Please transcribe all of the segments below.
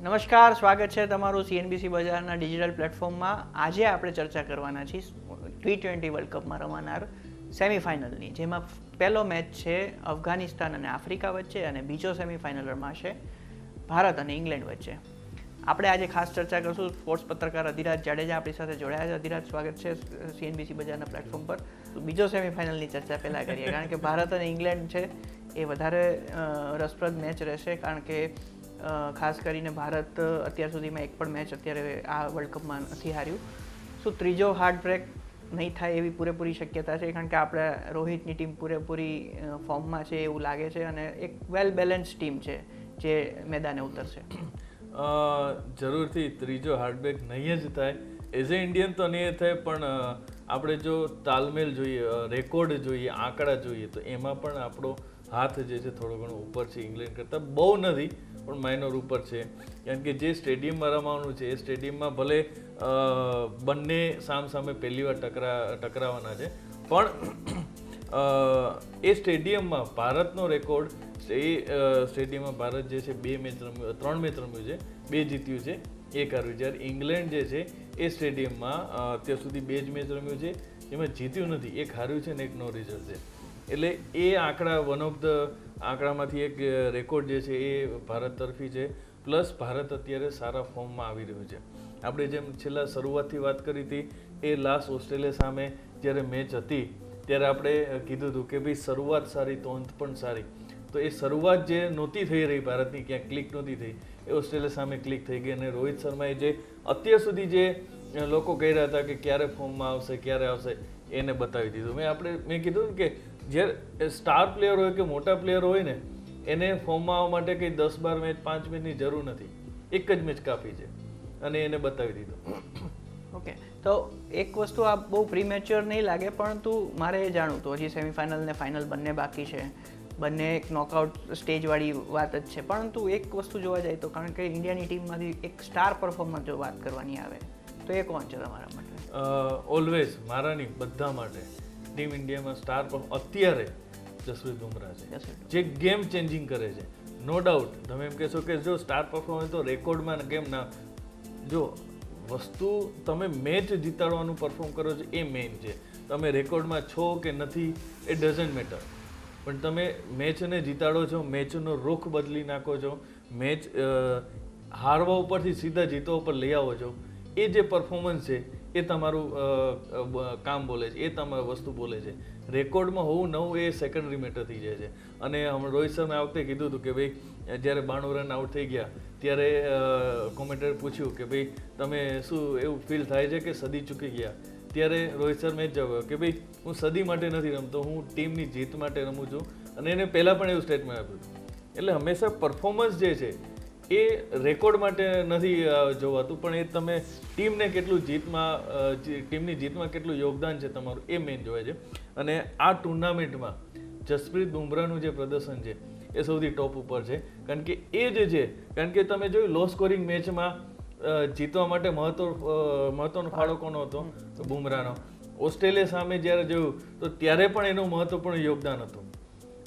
નમસ્કાર, સ્વાગત છે તમારું સીએનબીસી બજારના ડિજિટલ પ્લેટફોર્મમાં. આજે આપણે ચર્ચા કરવાના છીએ T20 વર્લ્ડ કપમાં રમાનાર સેમિફાઇનલની, જેમાં પહેલો મેચ છે અફઘાનિસ્તાન અને આફ્રિકા વચ્ચે અને બીજો સેમિફાઇનલ રમાશે ભારત અને ઇંગ્લેન્ડ વચ્ચે. આપણે આજે ખાસ ચર્ચા કરશું. સ્પોર્ટ્સ પત્રકાર અધિરાજ જાડેજા આપણી સાથે જોડાયા છે. અધિરાજ, સ્વાગત છે સીએનબીસી બજારના પ્લેટફોર્મ પર. બીજો સેમિફાઇનલની ચર્ચા પહેલાં કરીએ, કારણ કે ભારત અને ઇંગ્લેન્ડ છે એ વધારે રસપ્રદ મેચ રહેશે, કારણ કે ખાસ કરીને ભારત અત્યાર સુધીમાં એક પણ મેચ અત્યારે આ વર્લ્ડ કપમાં નથી હાર્યું. શું ત્રીજો હાર્ડ બ્રેક નહીં થાય એવી પૂરેપૂરી શક્યતા છે? કારણ કે આપણે રોહિતની ટીમ પૂરેપૂરી ફોર્મમાં છે એવું લાગે છે અને એક વેલ બેલેન્સ ટીમ છે જે મેદાને ઉતરશે. જરૂરથી ત્રીજો હાર્ડબ્રેક નહીં જ થાય. એઝ એ ઇન્ડિયન તો નહીં થાય, પણ આપણે જો તાલમેલ જોઈએ, રેકોર્ડ જોઈએ, આંકડા જોઈએ, તો એમાં પણ આપણો હાથ જે છે થોડો ઘણો ઉપર છે ઇંગ્લેન્ડ કરતાં. બહુ નથી, પણ માઇનોર ઉપર છે. કારણ કે જે સ્ટેડિયમમાં રમવાનું છે એ સ્ટેડિયમમાં ભલે બંને સામસામે પહેલી વાર ટકરાવાના છે, પણ એ સ્ટેડિયમમાં ભારતનો રેકોર્ડ, એ સ્ટેડિયમમાં ભારત જે છે 3 મેચ રમ્યું છે, 2 જીત્યું છે, 1 હાર્યું. જ્યારે ઇંગ્લેન્ડ જે છે એ સ્ટેડિયમમાં અત્યાર સુધી 2 જ મેચ રમ્યું છે, એમાં જીત્યું નથી, 1 હાર્યું છે ને 1 નો રિઝલ્ટ છે. એટલે એ આંકડા વન ઓફ ધ આંકડામાંથી એક રેકોર્ડ જે છે એ ભારત તરફી છે. પ્લસ ભારત અત્યારે સારા ફોર્મમાં આવી રહ્યું છે. આપણે જેમ છેલ્લા શરૂઆતથી વાત કરી હતી, એ લાસ્ટ ઓસ્ટ્રેલિયા સામે જ્યારે મેચ હતી ત્યારે આપણે કીધું હતું કે ભાઈ શરૂઆત સારી તો અંત પણ સારી. તો એ શરૂઆત જે નહોતી થઈ રહી ભારતની, ક્યાંક ક્લિક નહોતી થઈ, એ ઓસ્ટ્રેલિયા સામે ક્લિક થઈ ગઈ. અને રોહિત શર્માએ જે અત્યાર સુધી જે લોકો કહી રહ્યા હતા કે ક્યારે ફોર્મમાં આવશે, ક્યારે આવશે, એને બતાવી દીધું. મેં કીધું કે જ્યારે સ્ટાર પ્લેયર હોય કે મોટા પ્લેયર હોય ને, એને ફોર્મમાં આવવા માટે કંઈ 10-12 મેચ, 5 મેચની જરૂર નથી. એક જ મેચ કાફી છે અને એને બતાવી દીધું. ઓકે, તો એક વસ્તુ આ બહુ પ્રીમેચ્યોર નહીં લાગે, પરંતુ મારે એ જાણવું હતું, હજી સેમિફાઇનલ ને ફાઇનલ બંને બાકી છે, બંને એક નોકઆઉટ સ્ટેજવાળી વાત જ છે. પરંતુ એક વસ્તુ જોવા જાય તો, કારણ કે ઇન્ડિયાની ટીમમાંથી એક સ્ટાર પરફોર્મર જો વાત કરવાની આવે તો એ કોણ છે તમારા માટે? ઓલવેઝ મારા નહીં, બધા માટે ટીમ ઇન્ડિયામાં સ્ટાર અત્યારે જસપ્રીત બુમરાહ છે, જે ગેમ ચેન્જિંગ કરે છે. નો ડાઉટ તમે એમ કહેશો કે જો સ્ટાર પરફોર્મન્સ તો રેકોર્ડમાં કેમ ના, જો વસ્તુ તમે મેચ જીતાડવાનું પરફોર્મ કરો છો એ મેઇન છે. તમે રેકોર્ડમાં છો કે નથી એ ડઝન્ટ મેટર, પણ તમે મેચને જીતાડો છો, મેચનો રૂખ બદલી નાખો છો, મેચ હારવા ઉપરથી સીધા જીતવા ઉપર લઈ આવો છો, એ જે પરફોર્મન્સ છે એ તમારું કામ બોલે છે, એ તમારી વસ્તુ બોલે છે. રેકોર્ડમાં હોવું નવું એ સેકન્ડરી મેટર થઈ જાય છે. અને હમણાં રોહિત શર્માએ આ વખતે કીધું હતું કે ભાઈ જ્યારે 92 રન આઉટ થઈ ગયા ત્યારે કોમેન્ટરે પૂછ્યું કે ભાઈ તમે શું એવું ફીલ થાય છે કે સદી ચૂકી ગયા? ત્યારે રોહિત શર્માએ જવાબ કે ભાઈ હું સદી માટે નથી રમતો, હું ટીમની જીત માટે રમું છું. અને એને પહેલાં પણ એવું સ્ટેટમેન્ટ આપ્યું હતું. એટલે હંમેશા પરફોર્મન્સ જે છે એ રેકોર્ડ માટે નથી જોવાતું, પણ એ તમે ટીમની જીતમાં કેટલું યોગદાન છે તમારું, એ મેઇન જોવાય છે. અને આ ટુર્નામેન્ટમાં જસપ્રીત બુમરાહનું જે પ્રદર્શન છે એ સૌથી ટોપ ઉપર છે. કારણ કે એ જે છે, કારણ કે તમે જોયું લો સ્કોરિંગ મેચમાં જીતવા માટે મહત્વનો ફાળો કોનો હતો? તો બુમરાહનો. ઓસ્ટ્રેલિયા સામે જ્યારે જોયું તો ત્યારે પણ એનું મહત્વપૂર્ણ યોગદાન હતું.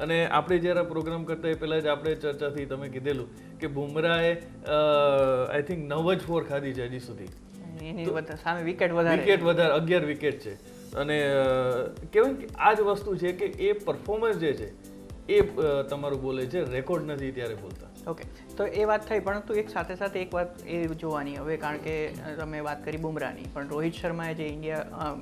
અને આપણે જ્યારે પ્રોગ્રામ કરતા એ પહેલાં જ આપણે ચર્ચાથી તમે કીધેલું કે બુમરાહે આઈ થિંક 9 જ 4 ખાધી છે હજી સુધી. સામે વિકેટ વધારે, 11 વિકેટ છે. અને કહેવાય કે આ જ વસ્તુ છે કે એ પરફોર્મન્સ જે છે એ તમારું બોલે છે, રેકોર્ડ નથી ત્યારે બોલતા. ઓકે, તો એ વાત થઈ, પરંતુ એક સાથે સાથે એક વાત એ જોવાની હવે, કારણ કે તમે વાત કરી બુમરાહની, પણ રોહિત શર્માએ જે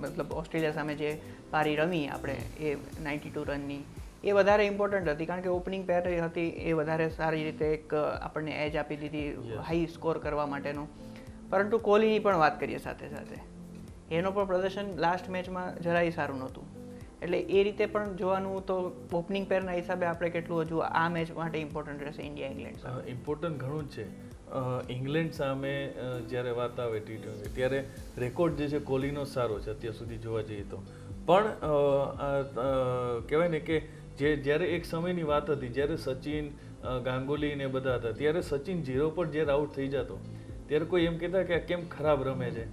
મતલબ ઓસ્ટ્રેલિયા સામે જે પારી રમી આપણે એ 92 રનની, એ વધારે ઇમ્પોર્ટન્ટ હતી, કારણ કે ઓપનિંગ પેર હતી, એ વધારે સારી રીતે એક આપણને એજ આપી દીધી હાઈ સ્કોર કરવા માટેનું. પરંતુ કોહલીની પણ વાત કરીએ સાથે સાથે, એનો પણ પ્રદર્શન લાસ્ટ મેચમાં જરાય સારું નહોતું. એટલે એ રીતે પણ જોવાનું તો ઓપનિંગ પેરના હિસાબે આપણે કેટલું હજુ આ મેચ માટે ઇમ્પોર્ટન્ટ રહેશે ઇન્ડિયા ઇંગ્લેન્ડ સામે? ઇમ્પોર્ટન્ટ ઘણું જ છે. ઇંગ્લેન્ડ સામે જ્યારે વાત આવે T20, ત્યારે રેકોર્ડ જે છે કોહલીનો સારો છે અત્યાર સુધી જોવા જઈએ તો. પણ કહેવાય ને કે જ્યારે એક સમયની વાત હતી, જ્યારે સચિન, ગાંગુલી ને બધા હતા, ત્યારે સચિન 0 પર જ્યારે આઉટ થઈ જતો ત્યારે કોઈ એમ કહેતા કે કેમ ખરાબ રમે છે.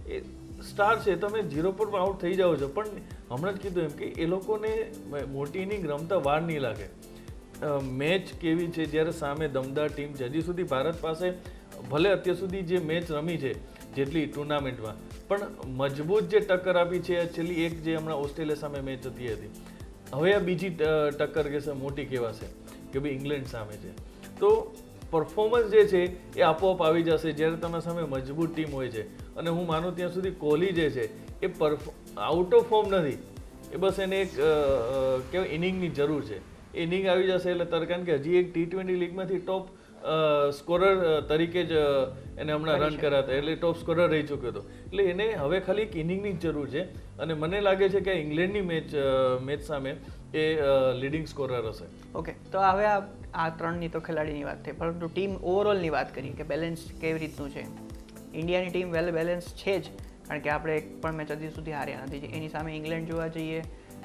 એ સ્ટાર છે, તમે 0 પર આઉટ થઈ જાઓ છો, પણ હમણાં જ કીધું એમ કે એ લોકોને મોટી ઇનિંગ રમતા વાર નહીં લાગે. મેચ કેવી છે, જ્યારે સામે દમદાર ટીમ છે, હજી સુધી ભારત પાસે ભલે અત્યાર સુધી જે મેચ રમી છે જેટલી ટુર્નામેન્ટમાં, પણ મજબૂત જે ટક્કર આપી છે છેલ્લી એક જે હમણાં ઓસ્ટ્રેલિયા સામે મેચ થતી હતી, હવે આ બીજી ટક્કર કે છે મોટી કહેવાશે કે ભાઈ ઇંગ્લેન્ડ સામે છે. તો પરફોર્મન્સ જે છે એ આપોઆપ આવી જશે જ્યારે તમારી સામે મજબૂત ટીમ હોય છે. અને હું માનું ત્યાં સુધી કોહલી જે છે એ આઉટ ઓફ ફોર્મ નથી, એ બસ એને એક કહેવાય ઇનિંગની જરૂર છે. ઇનિંગ આવી જશે એટલે કારણ કે હજી એક T20 લીગમાંથી ટોપ સ્કોરર તરીકે જ એને હમણાં રન કર્યા હતા, એટલે ટોપ સ્કોરર રહી ચૂક્યો હતો. એટલે એને હવે ખાલી એક ઇનિંગની જ જરૂર છે અને મને લાગે છે કે ઇંગ્લેન્ડની મેચ સામે એ લીડિંગ સ્કોરર હશે. ઓકે, તો હવે આ ત્રણની તો ખેલાડીની વાત થઈ, પરંતુ ટીમ ઓવરઓલની વાત કરીએ કે બેલેન્સ કેવી રીતનું છે. ઇન્ડિયાની ટીમ વેલ બેલેન્સ છે જ, કારણ કે આપણે એક પણ મેચ હજી સુધી હાર્યા નથી. એની સામે ઇંગ્લેન્ડ જોવા જઈએ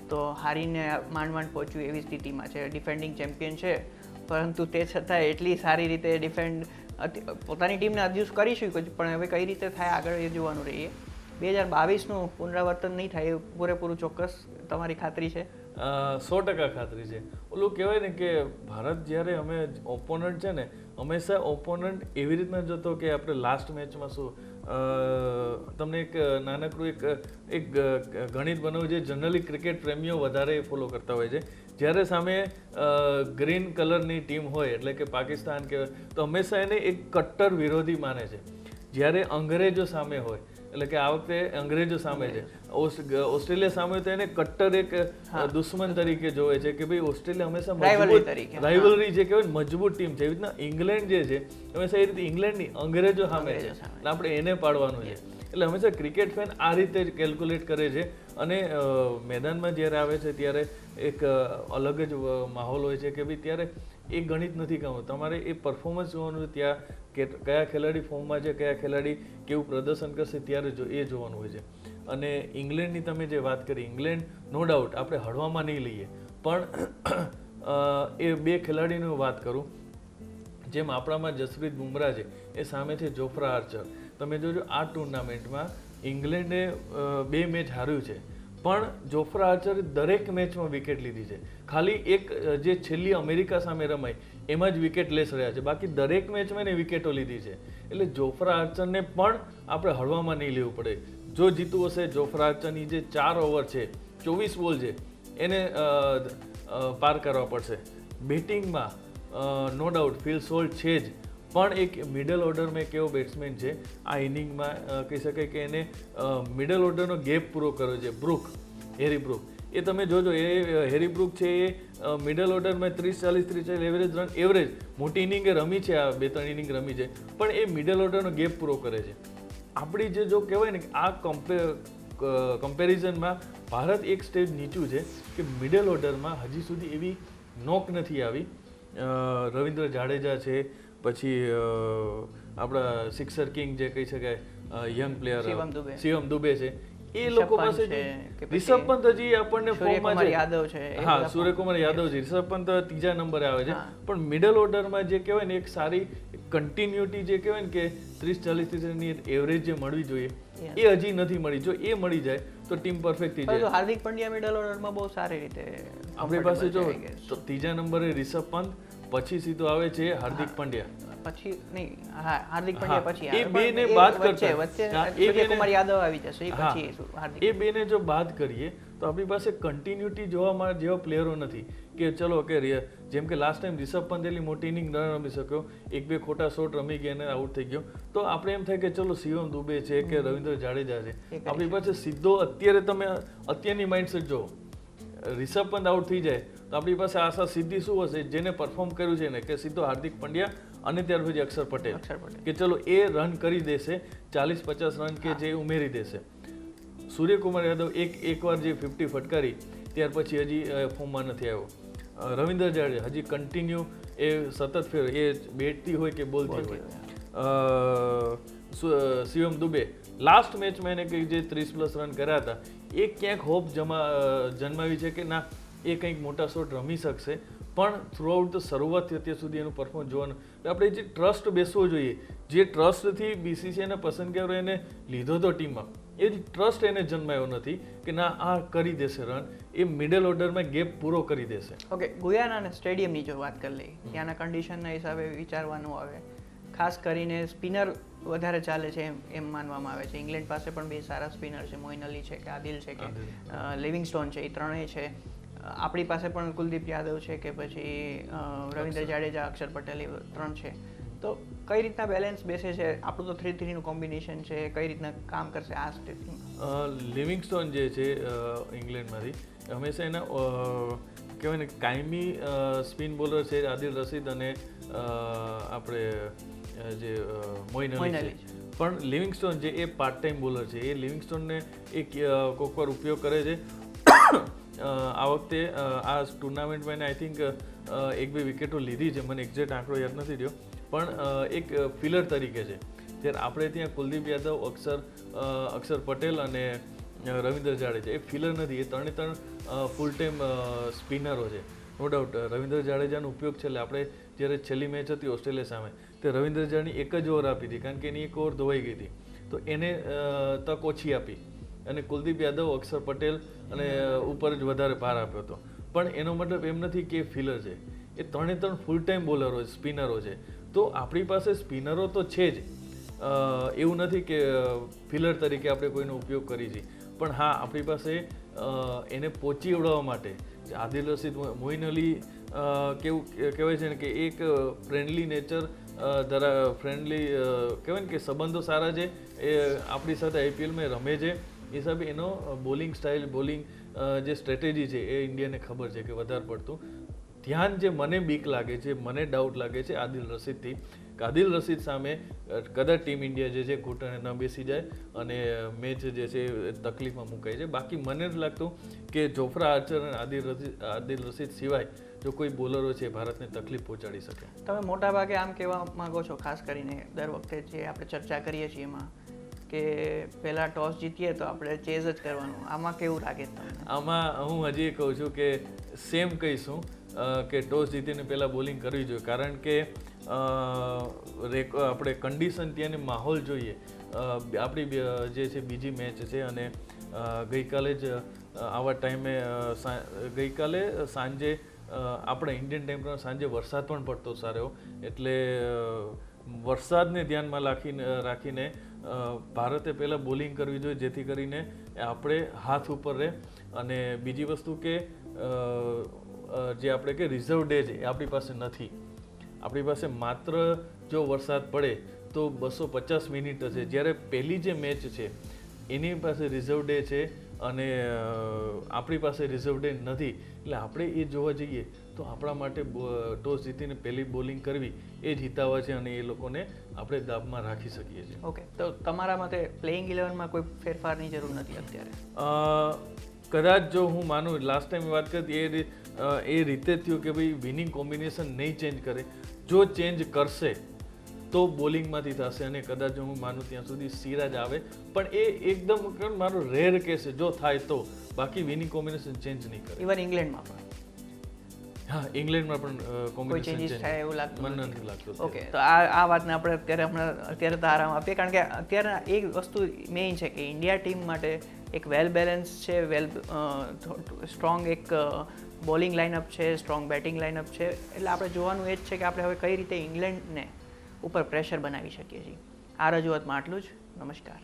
તો હારીને માંડ પહોંચ્યું એવી સ્થિતિમાં છે. ડિફેન્ડિંગ ચેમ્પિયન છે, પરંતુ તે છતાં એટલી સારી રીતે ડિફેન્ડ પોતાની ટીમને અડ્યુસ કરી શક્યું, પણ હવે કઈ રીતે થાય આગળ એ જોવાનું રહીએ. 2022નું પુનરાવર્તન નહીં થાય એ પૂરેપૂરું ચોક્કસ તમારી ખાતરી છે? 100% ખાતરી છે. ઓલું કહેવાય ને કે ભારત જ્યારે અમે ઓપોનન્ટ છે ને, હંમેશા ઓપોનન્ટ એવી રીતના જતો કે આપણે લાસ્ટ મેચમાં શું તમને એક નાનકડું એક ગણિત બનાવ્યું છે, જનરલી ક્રિકેટ પ્રેમીઓ વધારે ફોલો કરતા હોય છે. જ્યારે સામે ગ્રીન કલરની ટીમ હોય એટલે કે પાકિસ્તાન કે, તો હંમેશા એને એક કટ્ટર વિરોધી માને છે. જ્યારે અંગ્રેજો સામે હોય એટલે કે આ વખતે અંગ્રેજો સામે છે, ઓસ્ટ્રેલિયા સામે તો એને કટ્ટર એક દુશ્મન તરીકે જોવે છે કે ભાઈ ઓસ્ટ્રેલિયા હંમેશા રાઇવલરી જે કહેવાય મજબૂત ટીમ છે. એવી રીતના ઇંગ્લેન્ડ જે છે હંમેશા એ રીતે ઇંગ્લેન્ડની અંગ્રેજો સામે છે અને આપણે એને પાડવાનું છે. એટલે હંમેશા ક્રિકેટ ફેન આ રીતે જ કેલ્ક્યુલેટ કરે છે અને મેદાનમાં જ્યારે આવે છે ત્યારે એક અલગ જ માહોલ હોય છે કે ભાઈ ત્યારે એ ગણિત નથી કહું, તમારે એ પરફોર્મન્સ જોવાનું છે. ત્યાં કયા ખેલાડી ફોર્મમાં છે, કયા ખેલાડી કેવું પ્રદર્શન કરશે ત્યારે એ જોવાનું હોય છે. અને ઇંગ્લેન્ડની તમે જે વાત કરી, ઇંગ્લેન્ડ નો ડાઉટ આપણે હળવામાં નહીં લઈએ, પણ એ બે ખેલાડીની વાત કરું, જેમ આપણામાં જસપ્રીત બુમરાહ છે એ સામે છે જોફ્રા આર્ચર. તમે જોજો આ ટુર્નામેન્ટમાં ઇંગ્લેન્ડે 2 મેચ હાર્યું છે, પણ જોફ્રા આર્ચરે દરેક મેચમાં વિકેટ લીધી છે. ખાલી એક જે છેલ્લી અમેરિકા સામે રમાઈ એમાં જ વિકેટ લેસ રહ્યા છે, બાકી દરેક મેચમાં એને વિકેટો લીધી છે. એટલે જોફ્રા આર્ચરને પણ આપણે હળવામાં નહીં લેવું પડે. જો જીતવું હશે જોફ્રા આર્ચરની જે 4 ઓવર છે, 24 બોલ છે, એને પાર કરવા પડશે. બેટિંગમાં નો ડાઉટ ફિલ સોલ્ટ છે જ, પણ એક મિડલ ઓર્ડરમાં એક એવો બેટ્સમેન છે આ ઇનિંગમાં કહી શકાય કે એને મિડલ ઓર્ડરનો ગેપ પૂરો કર્યો છે, હેરી બ્રુક. એ તમે જોજો, એ હેરી બ્રુક છે એ મિડલ ઓર્ડરમાં 30-40 એવરેજ રન એવરેજ મોટી ઇનિંગે રમી છે, આ 2-3 ઇનિંગ રમી છે, પણ એ મિડલ ઓર્ડરનો ગેપ પૂરો કરે છે. આપણી જે જો કહેવાય ને કે આ કમ્પેરિઝનમાં ભારત એક સ્ટેજ નીચું છે કે મિડલ ઓર્ડરમાં હજી સુધી એવી નોક નથી આવી. રવિન્દ્ર જાડેજા છે, પછી આપણા સિક્સર કિંગ જે કહી શકાય યંગ પ્લેયર શિવમ દુબે છે, એ લોકો પાસે રિષભ પંત હજી આપણને ફોર્મમાં છે. હા, સૂર્યકુમાર યાદવ છે. રિષભ પંત 3જા નંબરે આવે છે, પણ મિડલ ઓર્ડરમાં જે કહેવાય ને એક સારી કન્ટિન્યુટી જે કહેવાય ને કે 30-40 ની એવરેજ જે મળવી જોઈએ એ હજી નથી મળી. જો એ મળી જાય તો ટીમ પરફેક્ટ થઈ જાય. હાર્દિક પંડ્યા મિડલ ઓર્ડરમાં બહુ સારી રીતે આપણી પાસે જો 3જા નંબરે રિષભ પંત, પછી સીધો આવે છે હાર્દિક પંડ્યા, પછી નહીં, હા હાર્દિક પંડ્યા પછી એ બે ને બાદ કરતા વચ્ચે સૂર્યકુમાર યાદવ આવી જશે, એ પછી હાર્દિક. એ બે ને જો બાદ કરીએ તો આપણી પાસે કન્ટિન્યુટી જોવા જેવા પ્લેયરો નથી કે ચલો કે જેમ કે લાસ્ટ ટાઈમ રિષભ પંત એટલી મોટી ઇનિંગ ન રમી શક્યો, 1-2 ખોટા શોટ રમી ગયા અને આઉટ થઈ ગયો, તો આપણે એમ થાય કે ચલો શિવમ દુબે છે કે રવિન્દ્ર જાડેજા છે, આપણી પાસે સીધો અત્યારે તમે અત્યારની માઇન્ડસેટ જો રિષભ પંત આઉટ થઈ જાય તો આપણી પાસે આશા સીધી શું હશે, જેને પરફોર્મ કર્યું છે ને કે સીધો હાર્દિક પંડ્યા અને ત્યાર પછી અક્ષર પટેલ કે ચલો એ રન કરી દેશે, 40-50 રન કે જે ઉમેરી દેશે. સૂર્યકુમાર યાદવ એકવાર જે 50 ફટકારી ત્યાર પછી હજી ફોર્મમાં નથી આવ્યો. રવિન્દ્ર જાડેજા હજી કન્ટિન્યુ એ સતત ફેર એ બેટથી હોય કે બોલથી હોય. શિવમ દુબે લાસ્ટ મેચમાં એને કંઈક જે 30+ રન કર્યા હતા, એ ક્યાંક હોપ જન્માવી છે કે ના એ કંઈક મોટા શોટ રમી શકશે, પણ થ્રુઆઉટ ધ શરૂઆતથી અત્યાર સુધી એનું પરફોર્મન્સ જોવાનું. આપણે જે ટ્રસ્ટ બેસવો જોઈએ, જે ટ્રસ્ટથી BCCIને પસંદ કર્યો એને લીધો હતો ટીમમાં, એ ટ્રસ્ટ એને જન્માયો નથી કે ના આ કરી દેશે રન, એ મિડલ ઓર્ડરમાં ગેપ પૂરો કરી દેશે. ઓકે, ગુયાના સ્ટેડિયમની જો વાત કરી લઈએ, ત્યાંના કન્ડિશનના હિસાબે વિચારવાનું આવે, ખાસ કરીને સ્પિનર વધારે ચાલે છે એમ માનવામાં આવે છે. ઇંગ્લેન્ડ પાસે પણ બે સારા સ્પિનર છે, મોઇન અલી છે કે આદિલ છે કે લિવિંગસ્ટોન છે, એ ત્રણેય છે. આપણી પાસે પણ કુલદીપ યાદવ છે કે પછી રવિન્દ્ર જાડેજા, અક્ષર પટેલ, એ 3 છે. તો કઈ રીતના બેલેન્સ બેસે છે? આપણું તો 3-3 નું કોમ્બિનેશન છે, કઈ રીતના કામ કરશે આ સ્થિતિમાં? લિવિંગસ્ટોન જે છે ઇંગ્લેન્ડમાંથી હંમેશા એના કહેવાય ને કાયમી સ્પિન બોલર છે આદિલ રશીદ અને આપણે જે મોઇન અલી છે. પણ લિવિંગસ્ટોન જે એ પાર્ટ ટાઈમ બોલર છે, એ લિવિંગસ્ટોનને એક કોઈક વાર ઉપયોગ કરે છે. આ વખતે આ ટુર્નામેન્ટમાં આઈ થિંક 1-2 વિકેટો લીધી છે, મને એક્ઝેક્ટ આંકડો યાદ નથી રહ્યો, પણ એક ફિલર તરીકે છે. ત્યારે આપણે ત્યાં કુલદીપ યાદવ, અક્ષર પટેલ અને રવિન્દ્ર જાડેજા એ ફિલર નથી, એ 3 ફૂલ ટાઈમ સ્પિનરો છે. નો ડાઉટ રવિન્દ્ર જાડેજાનો ઉપયોગ છે. એટલે આપણે જ્યારે છેલ્લી મેચ હતી ઓસ્ટ્રેલિયા સામે, તે રવિન્દ્ર જાડેજાની એક જ ઓવર આપી હતી, કારણ કે એની એક ઓવર ધોવાઈ ગઈ હતી, તો એને તક ઓછી આપી અને કુલદીપ યાદવ, અક્ષર પટેલ અને ઉપર જ વધારે ભાર આપ્યો હતો. પણ એનો મતલબ એમ નથી કે ફિલર છે, એ 3 ફૂલ ટાઈમ બોલરો છે, સ્પિનરો છે. તો આપણી પાસે સ્પિનરો તો છે જ, એવું નથી કે ફિલર તરીકે આપણે કોઈનો ઉપયોગ કરી છીએ. પણ હા, આપણી પાસે એને પહોંચી વળવા માટે આદિલ રશીદ, મોઇન અલી કેવું કહેવાય છે ને કે એક ફ્રેન્ડલી નેચર ફ્રેન્ડલી કહેવાય ને કે સંબંધો સારા છે, એ આપણી સાથે આઈપીએલમાં રમે છે. હિસાબે એનો બોલિંગ સ્ટાઇલ, બોલિંગ જે સ્ટ્રેટેજી છે એ ઇન્ડિયાને ખબર છે કે વધારે પડતું ધ્યાન જે મને બીક લાગે છે, મને ડાઉટ લાગે છે આદિલ રશીદથી. આદિલ રશીદ સામે કદાચ ટીમ ઇન્ડિયા જે છે ઘૂંટણે ન બેસી જાય અને મેચ જે છે તકલીફમાં મુકાય છે. બાકી મને જ લાગતું કે જોફ્રા આર્ચર અને આદિલ રશીદ સિવાય જો કોઈ બોલરો છે ભારતને તકલીફ પહોંચાડી શકે. તમે મોટાભાગે આમ કહેવા માંગો છો, ખાસ કરીને દર વખતે જે આપણે ચર્ચા કરીએ છીએ એમાં કે પહેલાં ટોસ જીતીએ તો આપણે ચેઝ જ કરવાનું. આમાં કેવું લાગે તમને? આમાં હું હજી કહું છું કે સેમ કહીશું કે ટોસ જીતીને પહેલાં બોલિંગ કરવી જોઈએ, કારણ કે આપણે કન્ડિશન ત્યાંની માહોલ જોઈએ. આપણી જે છે બીજી મેચ છે અને ગઈકાલે જ આવા ટાઈમે ગઈકાલે સાંજે આપણે ઇન્ડિયન ટાઈમ પ્રમાણે સાંજે વરસાદ પણ પડતો સારો, એટલે વરસાદને ધ્યાનમાં રાખીને ભારતે પહેલાં બોલિંગ કરવી જોઈએ, જેથી કરીને આપણે હાથ ઉપર રહે. અને બીજી વસ્તુ કે જે આપણે કે રિઝર્વ ડે છે એ આપણી પાસે નથી. આપણી પાસે માત્ર જો વરસાદ પડે તો 250 મિનિટ છે, જ્યારે પહેલી જે મેચ છે એની પાસે રિઝર્વ ડે છે અને આપણી પાસે રિઝર્વ ડે નથી. એટલે આપણે એ જોવા જઈએ તો આપણા માટે ટોસ જીતીને પહેલી બોલિંગ કરવી એ જ હિતાવહ છે અને એ લોકોને આપણે દાબમાં રાખી શકીએ છીએ. ઓકે, તો તમારા મતે પ્લેઇંગ 11માં કોઈ ફેરફારની જરૂર નથી અત્યારે? કદાચ જો હું માનું, લાસ્ટ ટાઈમ વાત કરતી એ રીતે થયું કે ભાઈ વિનિંગ કોમ્બિનેશન નહીં ચેન્જ કરે, જો ચેન્જ કરશે તો બોલિંગમાંથી થશે અને કદાચ હું માનું ત્યાં સુધી સિરાજ આવે, પણ એ એકદમ મારું રેર કેસ છે, જો થાય તો. બાકી વિનિંગ કોમ્બિનેશન ચેન્જ નહીં કરે. ઇવન ઇંગ્લેન્ડમાં પણ? હા, ઇંગ્લેન્ડમાં પણ કોઈ ચેન્જીસ થાય એવું લાગતું મને નથી લાગતું. ઓકે, તો આ વાતને આપણે અત્યારે તો આરામ આપીએ, કારણ કે અત્યારે એક વસ્તુ મેઇન છે કે ઇન્ડિયા ટીમ માટે એક વેલ બેલેન્સ છે, સ્ટ્રોંગ એક બોલિંગ લાઇનઅપ છે, સ્ટ્રોંગ બેટિંગ લાઇનઅપ છે. એટલે આપણે જોવાનું એ જ છે કે આપણે હવે કઈ રીતે ઇંગ્લેન્ડને ઉપર પ્રેશર બનાવી શકીએ છીએ. આ રજૂઆતમાં આટલું જ. નમસ્કાર.